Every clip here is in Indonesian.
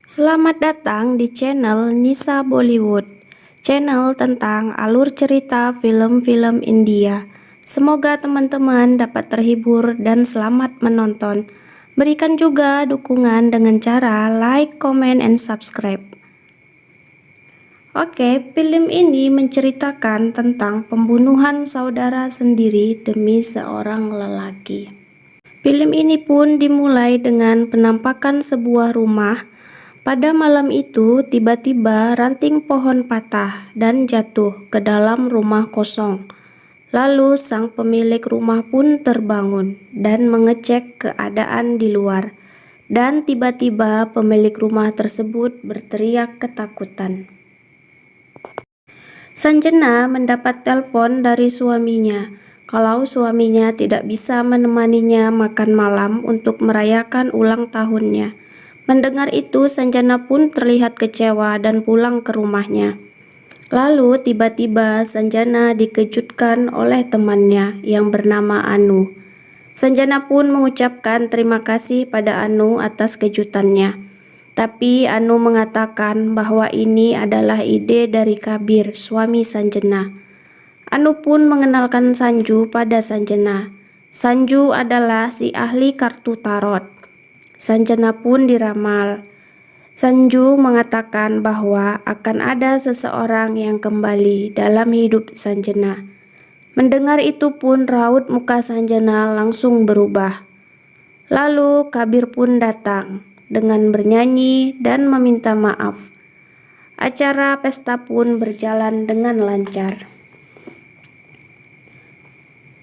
Selamat datang di channel Nisa Bollywood, channel tentang alur cerita film-film India. Semoga teman-teman dapat terhibur dan selamat menonton. Berikan juga dukungan dengan cara like, comment, and subscribe. Oke, film ini menceritakan tentang pembunuhan saudara sendiri demi seorang lelaki. Film ini pun dimulai dengan penampakan sebuah rumah. Pada malam itu, tiba-tiba ranting pohon patah dan jatuh ke dalam rumah kosong. Lalu sang pemilik rumah pun terbangun dan mengecek keadaan di luar. Dan tiba-tiba pemilik rumah tersebut berteriak ketakutan. Sanjana mendapat telepon dari suaminya kalau suaminya tidak bisa menemaninya makan malam untuk merayakan ulang tahunnya. Mendengar itu, Sanjana pun terlihat kecewa dan pulang ke rumahnya. Lalu tiba-tiba Sanjana dikejutkan oleh temannya yang bernama Anu. Sanjana pun mengucapkan terima kasih pada Anu atas kejutannya. Tapi Anu mengatakan bahwa ini adalah ide dari Kabir, suami Sanjana. Anu pun mengenalkan Sanju pada Sanjana. Sanju adalah si ahli kartu tarot. Sanjana pun diramal. Sanju mengatakan bahwa akan ada seseorang yang kembali dalam hidup Sanjana. Mendengar itu pun raut muka Sanjana langsung berubah. Lalu Kabir pun datang dengan bernyanyi dan meminta maaf. Acara pesta pun berjalan dengan lancar.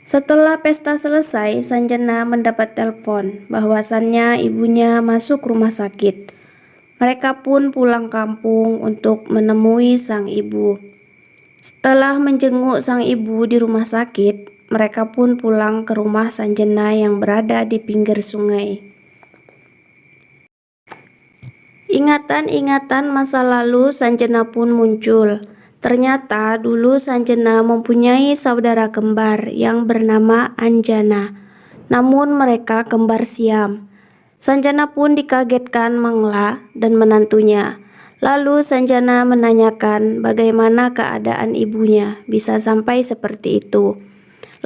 Setelah pesta selesai, Sanjana mendapat telepon bahwasannya ibunya masuk rumah sakit. Mereka pun pulang kampung untuk menemui sang ibu. Setelah menjenguk sang ibu di rumah sakit, mereka pun pulang ke rumah Sanjana yang berada di pinggir sungai. Ingatan-ingatan masa lalu Sanjana pun muncul. Ternyata dulu Sanjana mempunyai saudara kembar yang bernama Anjana. Namun mereka kembar siam. Sanjana pun dikagetkan Mangla dan menantunya. Lalu Sanjana menanyakan bagaimana keadaan ibunya bisa sampai seperti itu.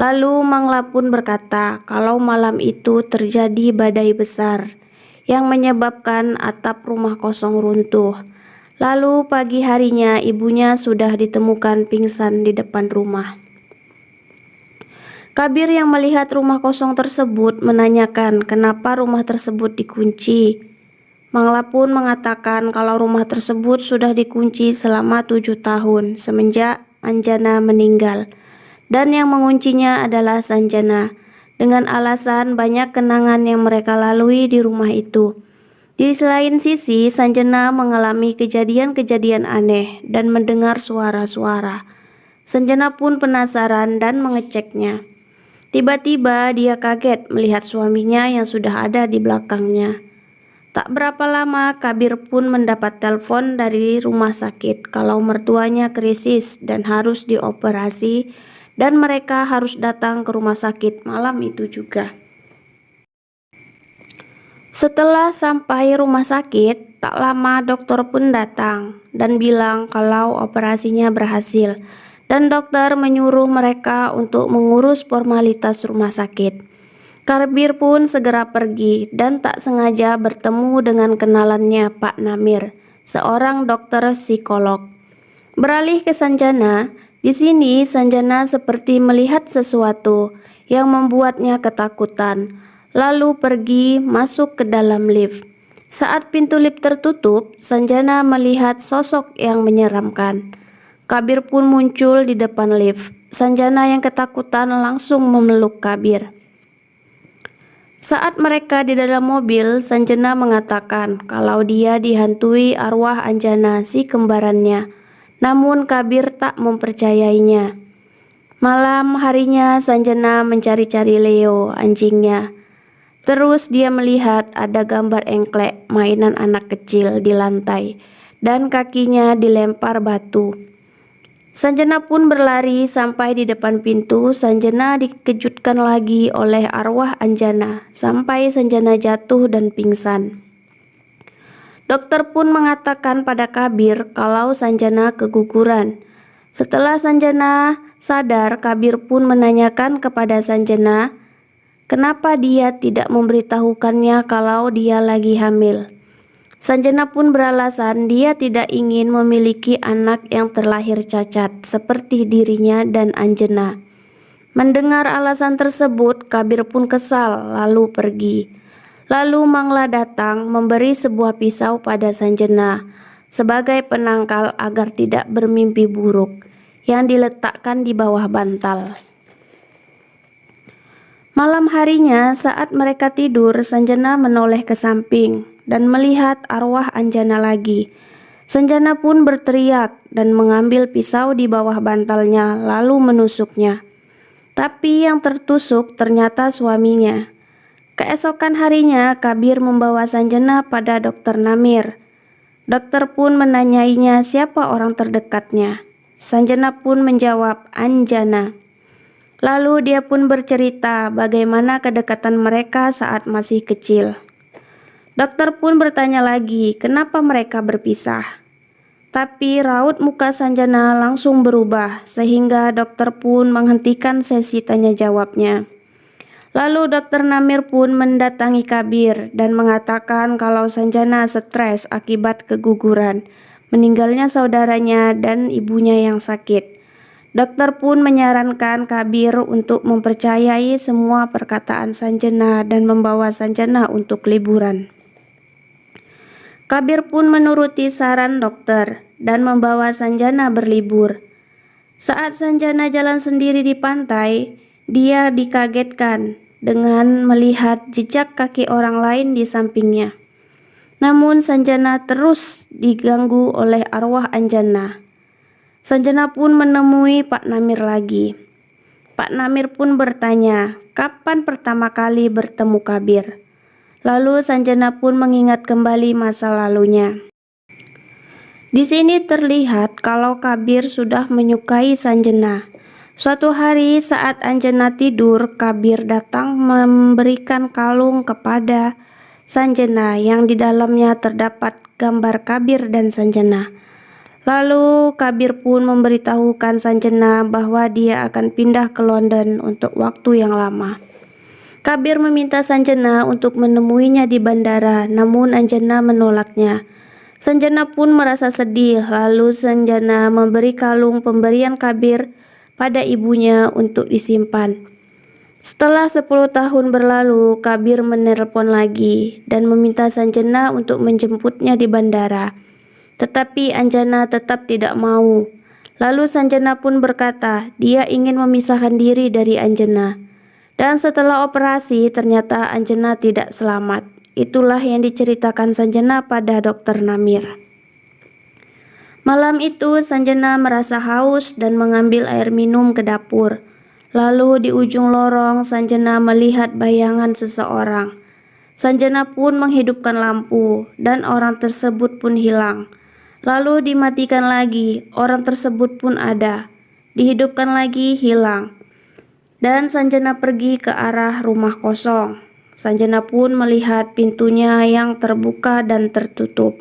Lalu Mangla pun berkata kalau malam itu terjadi badai besar yang menyebabkan atap rumah kosong runtuh. Lalu pagi harinya ibunya sudah ditemukan pingsan di depan rumah. Kabir yang melihat rumah kosong tersebut menanyakan kenapa rumah tersebut dikunci. Mangla pun mengatakan kalau rumah tersebut sudah dikunci selama 7 tahun semenjak Anjana meninggal. Dan yang menguncinya adalah Sanjana, dengan alasan banyak kenangan yang mereka lalui di rumah itu. Di selain sisi, Sanjana mengalami kejadian-kejadian aneh dan mendengar suara-suara. Sanjana pun penasaran dan mengeceknya. Tiba-tiba dia kaget melihat suaminya yang sudah ada di belakangnya. Tak berapa lama Kabir pun mendapat telepon dari rumah sakit kalau mertuanya krisis dan harus dioperasi, dan mereka harus datang ke rumah sakit malam itu juga. Setelah sampai rumah sakit, tak lama dokter pun datang dan bilang kalau operasinya berhasil, dan dokter menyuruh mereka untuk mengurus formalitas rumah sakit. Kabir pun segera pergi dan tak sengaja bertemu dengan kenalannya Pak Namir, seorang dokter psikolog. Beralih ke Sanjana, di sini Sanjana seperti melihat sesuatu yang membuatnya ketakutan, lalu pergi masuk ke dalam lift. Saat pintu lift tertutup, Sanjana melihat sosok yang menyeramkan. Kabir pun muncul di depan lift. Sanjana yang ketakutan langsung memeluk Kabir. Saat mereka di dalam mobil, Sanjana mengatakan kalau dia dihantui arwah Anjana, si kembarannya. Namun Kabir tak mempercayainya. Malam harinya Sanjana mencari-cari Leo, anjingnya. Terus dia melihat ada gambar engklek, mainan anak kecil di lantai, dan kakinya dilempar batu. Sanjana pun berlari sampai di depan pintu. Sanjana dikejutkan lagi oleh arwah Anjana sampai Sanjana jatuh dan pingsan. Dokter pun mengatakan pada Kabir kalau Sanjana keguguran. Setelah Sanjana sadar, Kabir pun menanyakan kepada Sanjana kenapa dia tidak memberitahukannya kalau dia lagi hamil. Sanjana pun beralasan dia tidak ingin memiliki anak yang terlahir cacat seperti dirinya dan Anjana. Mendengar alasan tersebut, Kabir pun kesal lalu pergi. Lalu Mangla datang memberi sebuah pisau pada Sanjana sebagai penangkal agar tidak bermimpi buruk yang diletakkan di bawah bantal. Malam harinya saat mereka tidur, Sanjana menoleh ke samping dan melihat arwah Anjana lagi. Sanjana pun berteriak dan mengambil pisau di bawah bantalnya lalu menusuknya. Tapi yang tertusuk ternyata suaminya. Keesokan harinya, Kabir membawa Sanjana pada Dokter Namir. Dokter pun menanyainya siapa orang terdekatnya. Sanjana pun menjawab, Anjana. Lalu dia pun bercerita bagaimana kedekatan mereka saat masih kecil. Dokter pun bertanya lagi, kenapa mereka berpisah? Tapi raut muka Sanjana langsung berubah, sehingga dokter pun menghentikan sesi tanya jawabnya. Lalu Dokter Namir pun mendatangi Kabir dan mengatakan kalau Sanjana stres akibat keguguran, meninggalnya saudaranya dan ibunya yang sakit. Dokter pun menyarankan Kabir untuk mempercayai semua perkataan Sanjana dan membawa Sanjana untuk liburan. Kabir pun menuruti saran dokter dan membawa Sanjana berlibur. Saat Sanjana jalan sendiri di pantai, dia dikagetkan dengan melihat jejak kaki orang lain di sampingnya. Namun Sanjana terus diganggu oleh arwah Anjana. Sanjana pun menemui Pak Namir lagi. Pak Namir pun bertanya, kapan pertama kali bertemu Kabir? Lalu Sanjana pun mengingat kembali masa lalunya. Di sini terlihat kalau Kabir sudah menyukai Sanjana. Suatu hari saat Anjana tidur, Kabir datang memberikan kalung kepada Sanjana yang di dalamnya terdapat gambar Kabir dan Sanjana. Lalu Kabir pun memberitahukan Sanjana bahwa dia akan pindah ke London untuk waktu yang lama. Kabir meminta Sanjana untuk menemuinya di bandara, namun Anjana menolaknya. Sanjana pun merasa sedih, lalu Sanjana memberi kalung pemberian Kabir pada ibunya untuk disimpan. Setelah 10 tahun berlalu, Kabir menelpon lagi dan meminta Sanjana untuk menjemputnya di bandara. Tetapi Anjana tetap tidak mau. Lalu Sanjana pun berkata dia ingin memisahkan diri dari Anjana. Dan setelah operasi ternyata Anjana tidak selamat. Itulah yang diceritakan Sanjana pada Dokter Namir. Malam itu Sanjana merasa haus dan mengambil air minum ke dapur. Lalu di ujung lorong Sanjana melihat bayangan seseorang. Sanjana pun menghidupkan lampu dan orang tersebut pun hilang. Lalu dimatikan lagi, orang tersebut pun ada. Dihidupkan lagi, hilang. Dan Sanjana pergi ke arah rumah kosong. Sanjana pun melihat pintunya yang terbuka dan tertutup.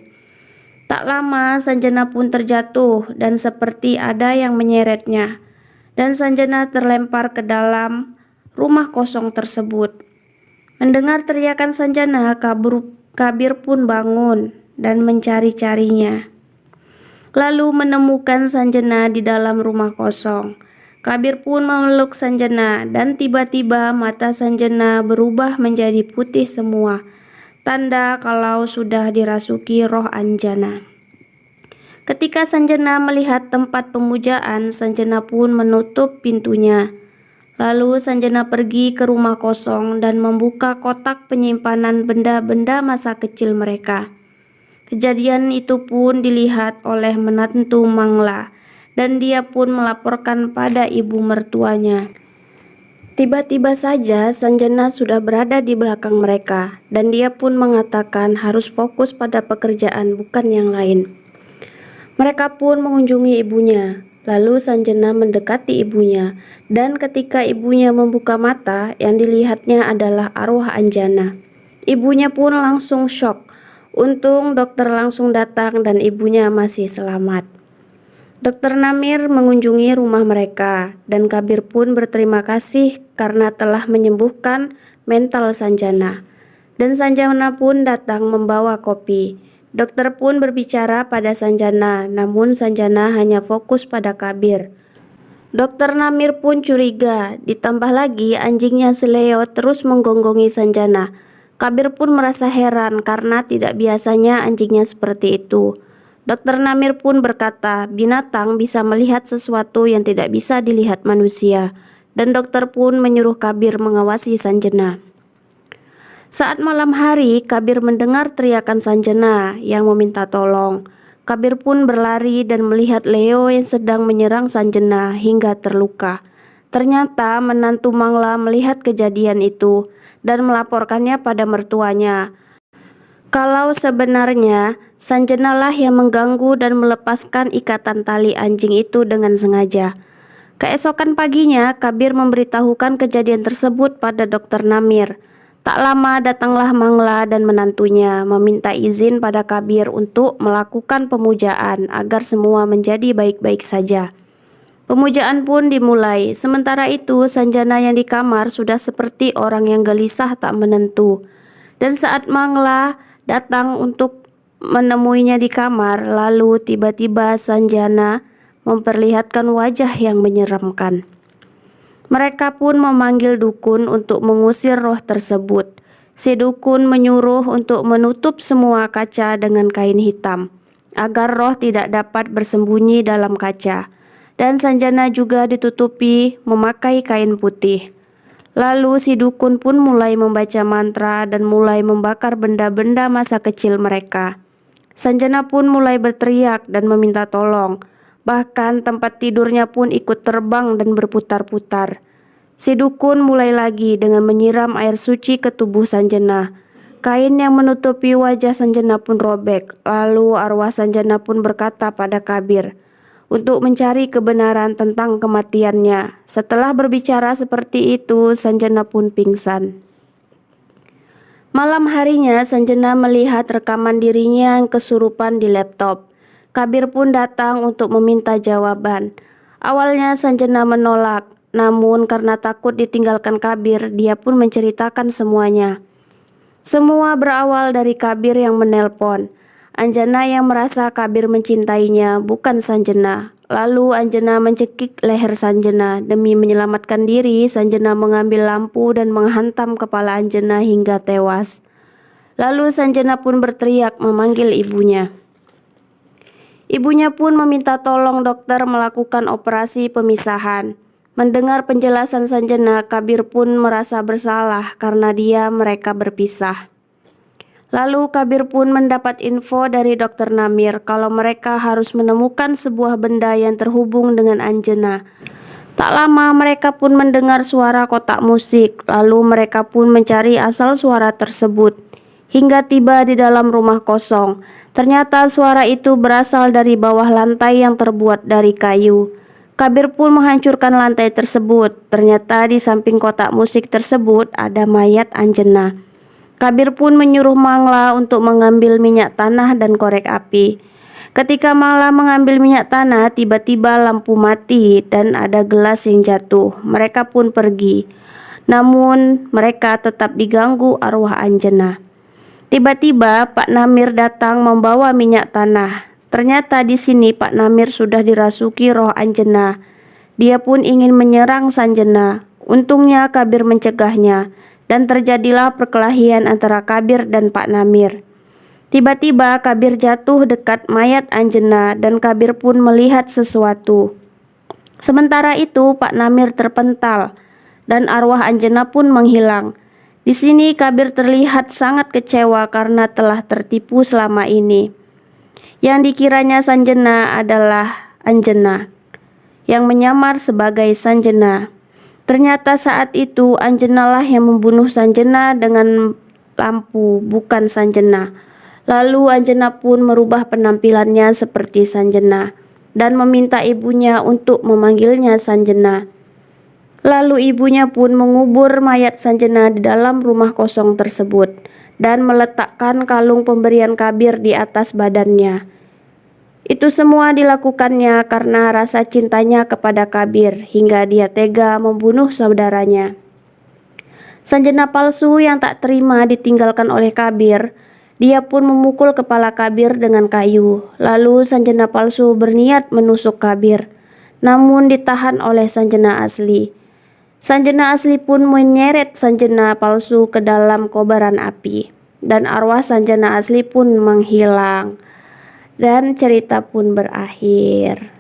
Tak lama Sanjana pun terjatuh dan seperti ada yang menyeretnya. Dan Sanjana terlempar ke dalam rumah kosong tersebut. Mendengar teriakan Sanjana, Kabir pun bangun dan mencari-carinya. Lalu menemukan Sanjana di dalam rumah kosong. Kabir pun memeluk Sanjana dan tiba-tiba mata Sanjana berubah menjadi putih semua. Tanda kalau sudah dirasuki roh Anjana. Ketika Sanjana melihat tempat pemujaan, Sanjana pun menutup pintunya. Lalu Sanjana pergi ke rumah kosong dan membuka kotak penyimpanan benda-benda masa kecil mereka. Kejadian itu pun dilihat oleh menantu Mangla dan dia pun melaporkan pada ibu mertuanya. Tiba-tiba saja Sanjana sudah berada di belakang mereka dan dia pun mengatakan harus fokus pada pekerjaan bukan yang lain. Mereka pun mengunjungi ibunya. Lalu Sanjana mendekati ibunya dan ketika ibunya membuka mata yang dilihatnya adalah arwah Anjana. Ibunya pun langsung syok. Untung dokter langsung datang dan ibunya masih selamat. Dokter Namir mengunjungi rumah mereka dan Kabir pun berterima kasih karena telah menyembuhkan mental Sanjana. Dan Sanjana pun datang membawa kopi. Dokter pun berbicara pada Sanjana, namun Sanjana hanya fokus pada Kabir. Dokter Namir pun curiga, ditambah lagi anjingnya Seleo terus menggonggongi Sanjana. Kabir pun merasa heran karena tidak biasanya anjingnya seperti itu. Dokter Namir pun berkata, binatang bisa melihat sesuatu yang tidak bisa dilihat manusia. Dan dokter pun menyuruh Kabir mengawasi Sanjana. Saat malam hari, Kabir mendengar teriakan Sanjana yang meminta tolong. Kabir pun berlari dan melihat Leo yang sedang menyerang Sanjana hingga terluka. Ternyata menantu Mangla melihat kejadian itu dan melaporkannya pada mertuanya. Kalau sebenarnya Sanjana lah yang mengganggu dan melepaskan ikatan tali anjing itu dengan sengaja. Keesokan paginya, Kabir memberitahukan kejadian tersebut pada dokter Namir. Tak lama datanglah Mangla dan menantunya meminta izin pada Kabir untuk melakukan pemujaan agar semua menjadi baik-baik saja. Pemujaan pun dimulai. Sementara itu Sanjana yang di kamar sudah seperti orang yang gelisah tak menentu. Dan saat Mangla datang untuk menemuinya di kamar, lalu tiba-tiba Sanjana memperlihatkan wajah yang menyeramkan. Mereka pun memanggil dukun untuk mengusir roh tersebut. Si dukun menyuruh untuk menutup semua kaca dengan kain hitam, agar roh tidak dapat bersembunyi dalam kaca. Dan Sanjana juga ditutupi memakai kain putih. Lalu si dukun pun mulai membaca mantra dan mulai membakar benda-benda masa kecil mereka. Sanjana pun mulai berteriak dan meminta tolong. Bahkan tempat tidurnya pun ikut terbang dan berputar-putar. Si dukun mulai lagi dengan menyiram air suci ke tubuh Sanjana. Kain yang menutupi wajah Sanjana pun robek. Lalu arwah Sanjana pun berkata pada Kabir untuk mencari kebenaran tentang kematiannya. Setelah berbicara seperti itu, Sanjana pun pingsan. Malam harinya, Sanjana melihat rekaman dirinya yang kesurupan di laptop. Kabir pun datang untuk meminta jawaban. Awalnya Sanjana menolak, namun karena takut ditinggalkan Kabir, dia pun menceritakan semuanya. Semua berawal dari Kabir yang menelpon. Anjana yang merasa Kabir mencintainya, bukan Sanjana. Lalu Anjana mencekik leher Sanjana. Demi menyelamatkan diri, Sanjana mengambil lampu dan menghantam kepala Anjana hingga tewas. Lalu Sanjana pun berteriak memanggil ibunya. Ibunya pun meminta tolong dokter melakukan operasi pemisahan. Mendengar penjelasan Sanjana, Kabir pun merasa bersalah karena mereka berpisah. Lalu Kabir pun mendapat info dari dokter Namir kalau mereka harus menemukan sebuah benda yang terhubung dengan Anjana. Tak lama mereka pun mendengar suara kotak musik, lalu mereka pun mencari asal suara tersebut. Hingga tiba di dalam rumah kosong. Ternyata suara itu berasal dari bawah lantai yang terbuat dari kayu. Kabir pun menghancurkan lantai tersebut. Ternyata di samping kotak musik tersebut ada mayat Anjana. Kabir pun menyuruh Mangla untuk mengambil minyak tanah dan korek api. Ketika Mangla mengambil minyak tanah, tiba-tiba lampu mati dan ada gelas yang jatuh. Mereka pun pergi. Namun mereka tetap diganggu arwah Anjana. Tiba-tiba Pak Namir datang membawa minyak tanah. Ternyata di sini Pak Namir sudah dirasuki roh Anjana. Dia pun ingin menyerang Sanjana. Untungnya Kabir mencegahnya dan terjadilah perkelahian antara Kabir dan Pak Namir. Tiba-tiba Kabir jatuh dekat mayat Anjana dan Kabir pun melihat sesuatu. Sementara itu Pak Namir terpental dan arwah Anjana pun menghilang. Di sini Kabir terlihat sangat kecewa karena telah tertipu selama ini. Yang dikiranya Sanjana adalah Anjana yang menyamar sebagai Sanjana. Ternyata saat itu Anjana lah yang membunuh Sanjana dengan lampu, bukan Sanjana. Lalu Anjana pun merubah penampilannya seperti Sanjana dan meminta ibunya untuk memanggilnya Sanjana. Lalu ibunya pun mengubur mayat Sanjana di dalam rumah kosong tersebut. dan meletakkan kalung pemberian Kabir di atas badannya. Itu semua dilakukannya karena rasa cintanya kepada Kabir hingga dia tega membunuh saudaranya. Sanjena palsu yang tak terima ditinggalkan oleh Kabir, dia pun memukul kepala Kabir dengan kayu. Lalu Sanjena palsu berniat menusuk Kabir, namun ditahan oleh Sanjena asli. Sanjena asli pun menyeret Sanjena palsu ke dalam kobaran api, dan arwah Sanjena asli pun menghilang. Dan cerita pun berakhir.